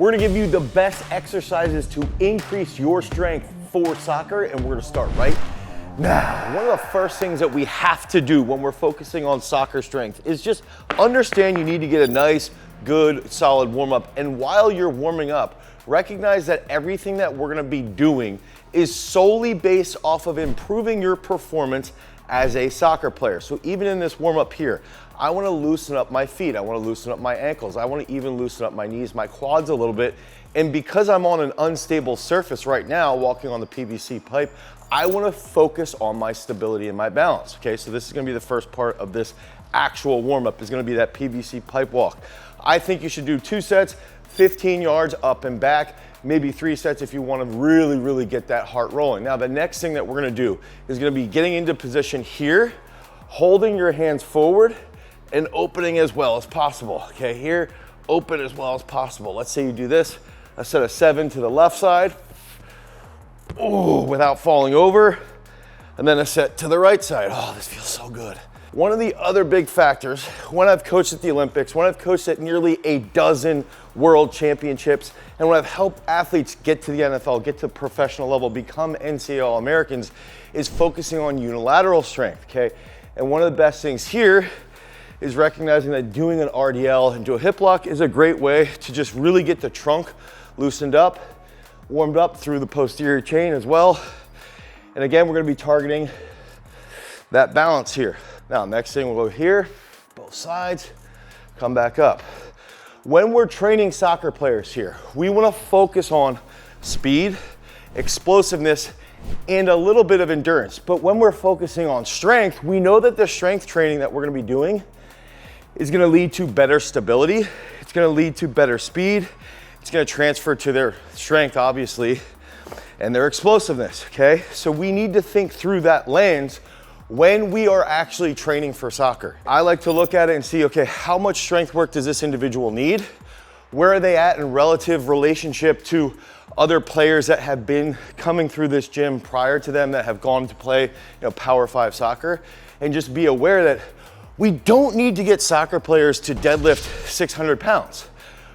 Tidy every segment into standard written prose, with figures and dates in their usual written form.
We're gonna give you the best exercises to increase your strength for soccer, and we're gonna start right now. One of the first things that we have to do when we're focusing on soccer strength is just understand you need to get a nice, good, solid warm up. And while you're warming up, recognize that everything that we're gonna be doing is solely based off of improving your performance as a soccer player. So even in this warm up here, I wanna loosen up my feet, I wanna loosen up my ankles, I wanna even loosen up my knees, my quads a little bit. And because I'm on an unstable surface right now, walking on the PVC pipe, I wanna focus on my stability and my balance, okay? So this is gonna be the first part of this actual warm up, is gonna be that PVC pipe walk. I think you should do 2 sets, 15 yards up and back, maybe 3 sets if you wanna really get that heart rolling. Now the next thing that we're gonna do is gonna be getting into position here, holding your hands forward, and opening as well as possible. Okay, here, open as well as possible. Let's say you do this, a set of 7 to the left side, ooh, without falling over, and then a set to the right side. Oh, this feels so good. One of the other big factors, when I've coached at the Olympics, when I've coached at nearly a dozen world championships, and when I've helped athletes get to the NFL, get to the professional level, become NCAA All-Americans, is focusing on unilateral strength, okay? And one of the best things here is recognizing that doing an RDL and do a hip lock is a great way to just really get the trunk loosened up, warmed up through the posterior chain as well. And again, we're gonna be targeting that balance here. Now, next thing we'll go here, both sides, come back up. When we're training soccer players here, we wanna focus on speed, explosiveness, and a little bit of endurance. But when we're focusing on strength, we know that the strength training that we're gonna be doing is gonna lead to better stability, it's gonna lead to better speed, it's gonna transfer to their strength, obviously, and their explosiveness, okay? So we need to think through that lens when we are actually training for soccer. I like to look at it and see, okay, how much strength work does this individual need? Where are they at in relative relationship to other players that have been coming through this gym prior to them that have gone to play, Power 5 soccer? And just be aware that we don't need to get soccer players to deadlift 600 pounds.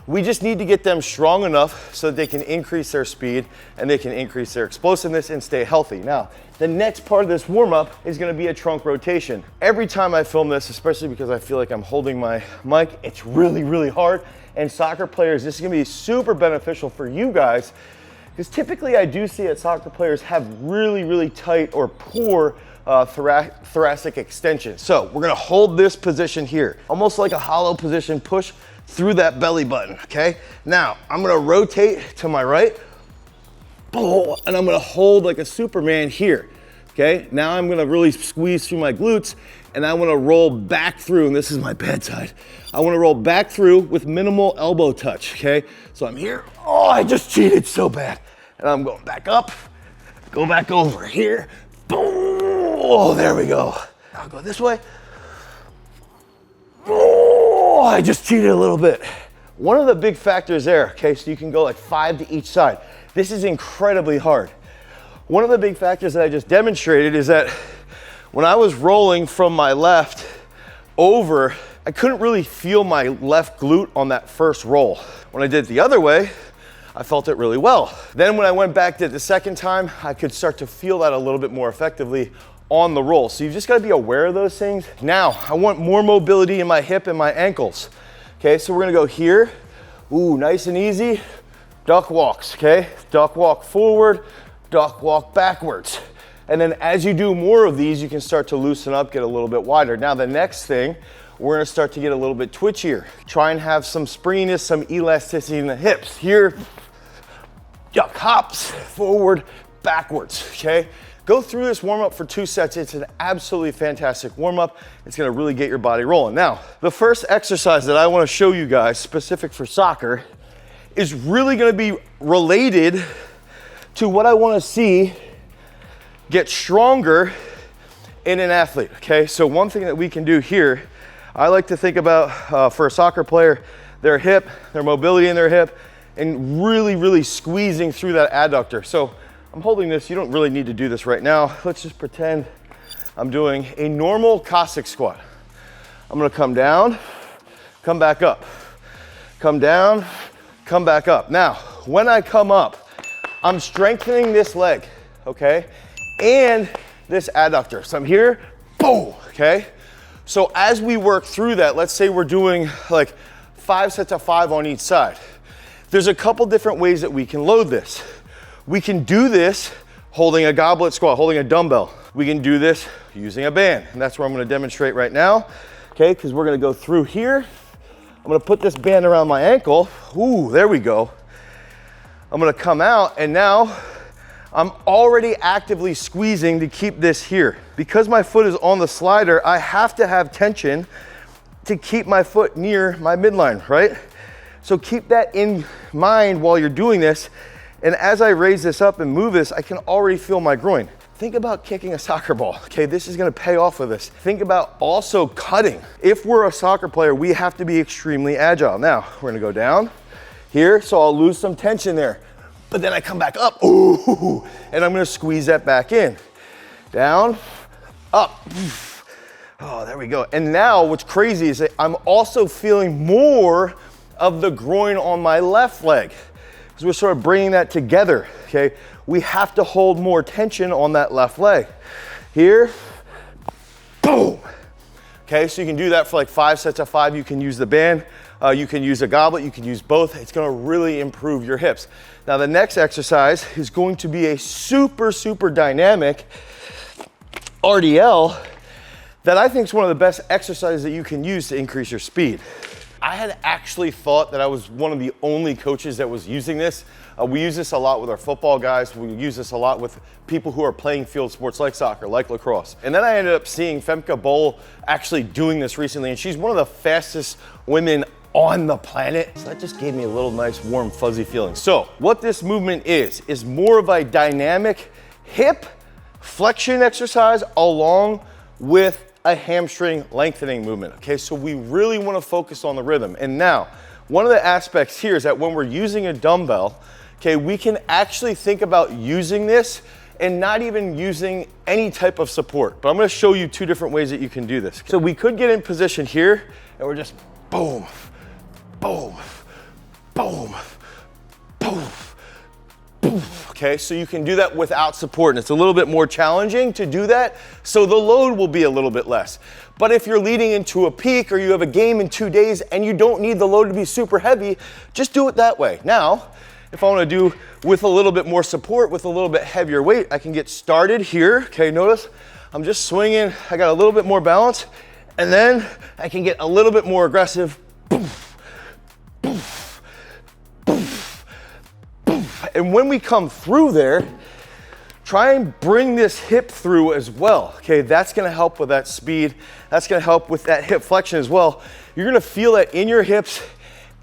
We just need to get them strong enough so that they can increase their speed and they can increase their explosiveness and stay healthy. Now, the next part of this warm-up is gonna be a trunk rotation. Every time I film this, especially because I feel like I'm holding my mic, it's really hard. And soccer players, this is gonna be super beneficial for you guys, because typically I do see that soccer players have really tight or poor thoracic extension. So we're gonna hold this position here, almost like a hollow position, push through that belly button, okay? Now, I'm gonna rotate to my right, and I'm gonna hold like a Superman here, okay? Now I'm gonna really squeeze through my glutes, and I wanna roll back through, and this is my bad side. I wanna roll back through with minimal elbow touch, okay? So I'm here, oh, I just cheated so bad. And I'm going back up, go back over here, boom, oh, there we go. I'll go this way. Oh, I just cheated a little bit. One of the big factors there, okay, so you can go like 5 to each side. This is incredibly hard. One of the big factors that I just demonstrated is that when I was rolling from my left over, I couldn't really feel my left glute on that first roll. When I did it the other way, I felt it really well. Then when I went back to it the second time, I could start to feel that a little bit more effectively on the roll. So you've just gotta be aware of those things. Now, I want more mobility in my hip and my ankles. Okay, so we're gonna go here. Ooh, nice and easy. Duck walks, okay? Duck walk forward, duck walk backwards. And then as you do more of these, you can start to loosen up, get a little bit wider. Now the next thing, we're gonna start to get a little bit twitchier. Try and have some springiness, some elasticity in the hips. Here, duck hops, forward, backwards, okay? Go through this warm-up for 2 sets. It's an absolutely fantastic warm-up. It's gonna really get your body rolling. Now, the first exercise that I wanna show you guys, specific for soccer, is really gonna be related to what I wanna see get stronger in an athlete, okay? So one thing that we can do here, I like to think about for a soccer player, their hip, their mobility in their hip, and really squeezing through that adductor. So I'm holding this, you don't really need to do this right now. Let's just pretend I'm doing a normal Cossack squat. I'm gonna come down, come back up, come down, come back up. Now, when I come up, I'm strengthening this leg, okay? And this adductor. So I'm here, boom, okay? So as we work through that, let's say we're doing like 5 sets of 5 on each side. There's a couple different ways that we can load this. We can do this holding a goblet squat, holding a dumbbell. We can do this using a band, and that's where I'm gonna demonstrate right now, okay? Because we're gonna go through here. I'm gonna put this band around my ankle. Ooh, there we go. I'm gonna come out, and now I'm already actively squeezing to keep this here. Because my foot is on the slider, I have to have tension to keep my foot near my midline, right? So keep that in mind while you're doing this. And as I raise this up and move this, I can already feel my groin. Think about kicking a soccer ball, okay? This is gonna pay off with this. Think about also cutting. If we're a soccer player, we have to be extremely agile. Now, we're gonna go down here, so I'll lose some tension there. But then I come back up, ooh, and I'm gonna squeeze that back in. Down, up. Oh, there we go. And now what's crazy is that I'm also feeling more of the groin on my left leg. Because we're sort of bringing that together, okay? We have to hold more tension on that left leg. Here, boom. Okay, so you can do that for like 5 sets of 5. You can use the band, you can use a goblet, you can use both. It's gonna really improve your hips. Now the next exercise is going to be a super, super dynamic RDL that I think is one of the best exercises that you can use to increase your speed. I had actually thought that I was one of the only coaches that was using this. We use this a lot with our football guys. We use this a lot with people who are playing field sports like soccer, like lacrosse. And then I ended up seeing Femke Bol actually doing this recently, and she's one of the fastest women on the planet. So that just gave me a little nice, warm, fuzzy feeling. So what this movement is more of a dynamic hip flexion exercise along with a hamstring lengthening movement, okay? So we really wanna focus on the rhythm. And now, one of the aspects here is that when we're using a dumbbell, okay, we can actually think about using this and not even using any type of support. But I'm gonna show you 2 different ways that you can do this. So we could get in position here and we're just boom, boom, boom, boom, boom. Okay, so you can do that without support, and it's a little bit more challenging to do that, so the load will be a little bit less. But if you're leading into a peak or you have a game in 2 days and you don't need the load to be super heavy, just do it that way. Now, if I wanna do with a little bit more support, with a little bit heavier weight, I can get started here. Okay, notice I'm just swinging, I got a little bit more balance, and then I can get a little bit more aggressive. Boom, boom, boom. And when we come through there, try and bring this hip through as well. Okay, that's gonna help with that speed. That's gonna help with that hip flexion as well. You're gonna feel that in your hips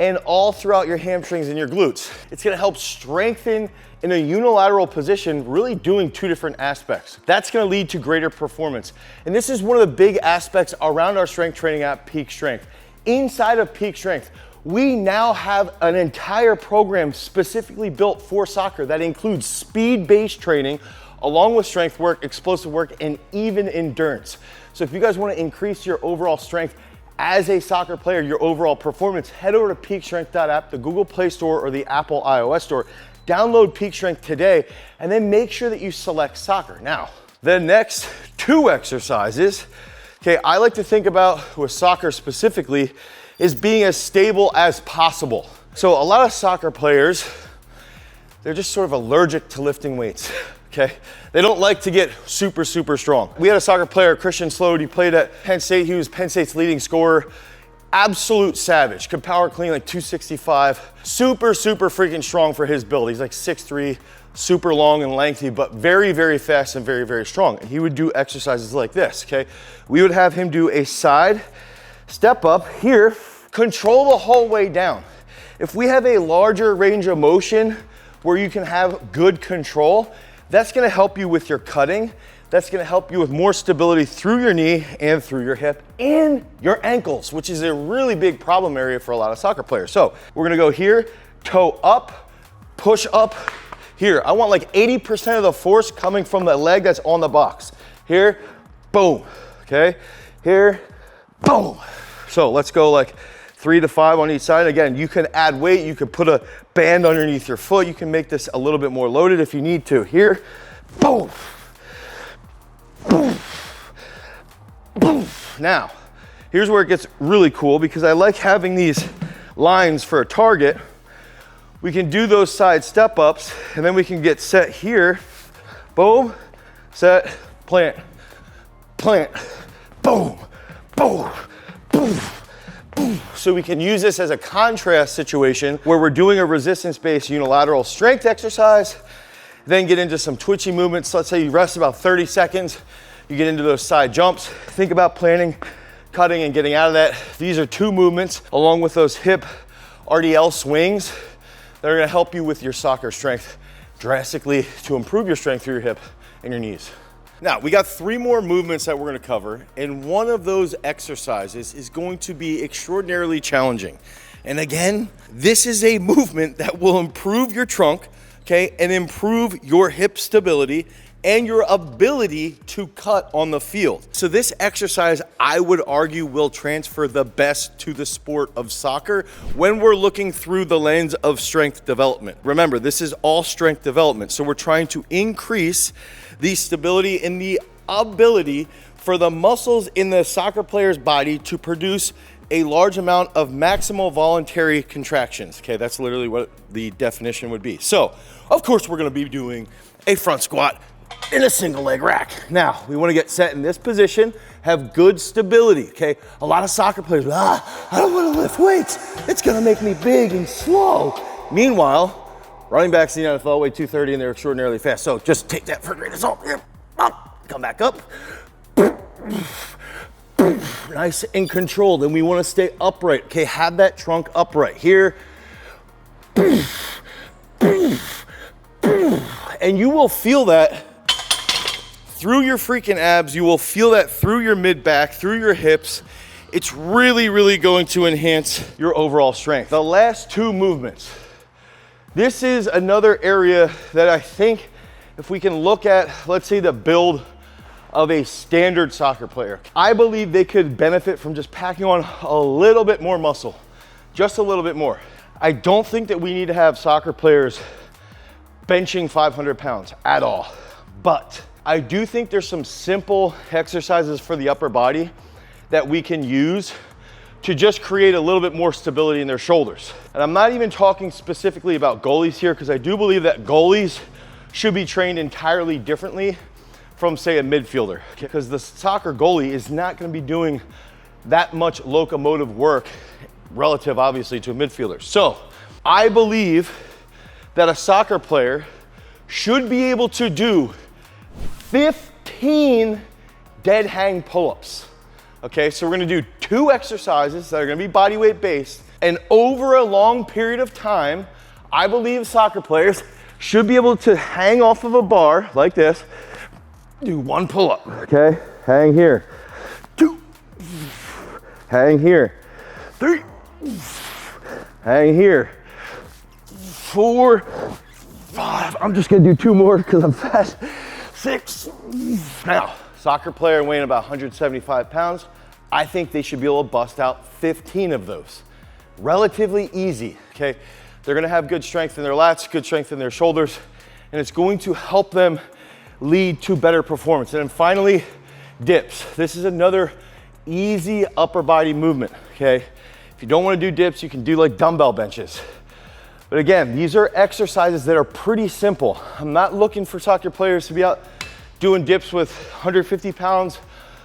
and all throughout your hamstrings and your glutes. It's gonna help strengthen in a unilateral position, really doing 2 different aspects. That's gonna lead to greater performance. And this is one of the big aspects around our strength training at Peak Strength. Inside of Peak Strength, we now have an entire program specifically built for soccer that includes speed-based training along with strength work, explosive work, and even endurance. So if you guys want to increase your overall strength as a soccer player, your overall performance, head over to peakstrength.app, the Google Play Store or the Apple iOS Store. Download Peak Strength today, and then make sure that you select soccer. Now, the next 2 exercises, okay, I like to think about with soccer specifically is being as stable as possible. So a lot of soccer players, they're just sort of allergic to lifting weights, okay? They don't like to get super, super strong. We had a soccer player, Christian Slode, he played at Penn State. He was Penn State's leading scorer. Absolute savage, could power clean like 265. Super, super freaking strong for his build. He's like 6'3", super long and lengthy, but very, very fast and very, very strong. And he would do exercises like this, okay? We would have him do a side step up here, control the whole way down. If we have a larger range of motion where you can have good control, that's gonna help you with your cutting. That's gonna help you with more stability through your knee and through your hip and your ankles, which is a really big problem area for a lot of soccer players. So we're gonna go here, toe up, push up here. I want like 80% of the force coming from the leg that's on the box. Here, boom, okay? Here, boom. So let's go like 3 to 5 on each side. Again, you can add weight. You can put a band underneath your foot. You can make this a little bit more loaded if you need to. Here, boom, boom, boom. Now, here's where it gets really cool because I like having these lines for a target. We can do those side step ups and then we can get set here. Boom, set, plant, plant, boom, boom, boom, boom. So we can use this as a contrast situation where we're doing a resistance-based unilateral strength exercise, then get into some twitchy movements. Let's say you rest about 30 seconds, you get into those side jumps. Think about planning, cutting, and getting out of that. These are 2 movements along with those hip RDL swings that are gonna help you with your soccer strength drastically to improve your strength through your hip and your knees. Now, we got 3 more movements that we're gonna cover, and one of those exercises is going to be extraordinarily challenging. And again, this is a movement that will improve your trunk, okay, and improve your hip stability and your ability to cut on the field. So this exercise, I would argue, will transfer the best to the sport of soccer when we're looking through the lens of strength development. Remember, this is all strength development. So we're trying to increase the stability and the ability for the muscles in the soccer player's body to produce a large amount of maximal voluntary contractions. Okay, that's literally what the definition would be. So, of course, we're gonna be doing a front squat in a single leg rack. Now, we wanna get set in this position, have good stability, okay? A lot of soccer players, I don't wanna lift weights. It's gonna make me big and slow. Meanwhile, running backs in the NFL weigh 230 and they're extraordinarily fast. So just take that for a grain of salt. Come back up. Nice and controlled. And we wanna stay upright, okay? Have that trunk upright. Here. And you will feel that through your freaking abs. You will feel that through your mid back, through your hips. It's really, really going to enhance your overall strength. The last 2 movements. This is another area that I think if we can look at, let's say, the build of a standard soccer player, I believe they could benefit from just packing on a little bit more muscle, just a little bit more. I don't think that we need to have soccer players benching 500 pounds at all, but I do think there's some simple exercises for the upper body that we can use to just create a little bit more stability in their shoulders. And I'm not even talking specifically about goalies here, because I do believe that goalies should be trained entirely differently from, say, a midfielder, because the soccer goalie is not gonna be doing that much locomotive work relative, obviously, to a midfielder. So I believe that a soccer player should be able to do 15 dead hang pull-ups. Okay, so we're gonna do 2 exercises that are gonna be body weight based, and over a long period of time, I believe soccer players should be able to hang off of a bar like this, do 1 pull-up, okay? Hang here, 2, hang here, 3, hang here, 4, 5, I'm just gonna do 2 more because I'm fast, 6, now, soccer player weighing about 175 pounds, I think they should be able to bust out 15 of those. Relatively easy, okay? They're gonna have good strength in their lats, good strength in their shoulders, and it's going to help them lead to better performance. And then finally, dips. This is another easy upper body movement, okay? If you don't wanna do dips, you can do like dumbbell benches. But again, these are exercises that are pretty simple. I'm not looking for soccer players to be out doing dips with 150 pounds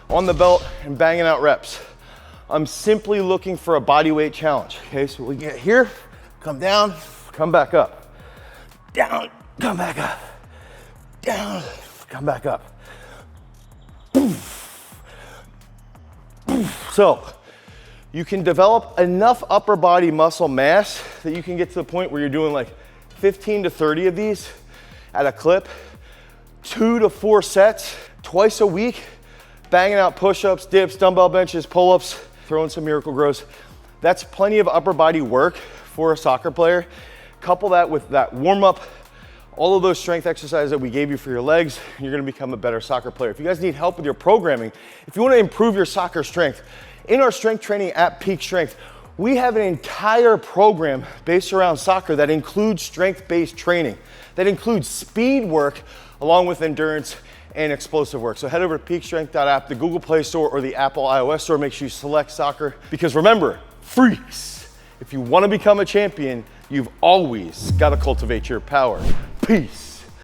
on the belt and banging out reps. I'm simply looking for a body weight challenge. Okay, so we get here, come down, come back up. Down, come back up. Down, come back up. So, you can develop enough upper body muscle mass that you can get to the point where you're doing like 15 to 30 of these at a clip, 2 to 4 sets, twice a week, banging out push-ups, dips, dumbbell benches, pull-ups, throwing some miracle grows. That's plenty of upper body work for a soccer player. Couple that with that warm-up, all of those strength exercises that we gave you for your legs, you're gonna become a better soccer player. If you guys need help with your programming, if you wanna improve your soccer strength, in our strength training at Peak Strength, We have an entire program based around soccer that includes strength-based training, that includes speed work along with endurance and explosive work. So head over to peakstrength.app, the Google Play Store or the Apple iOS Store. Make sure you select soccer, because remember, freaks, if you want to become a champion, you've always got to cultivate your power. Peace.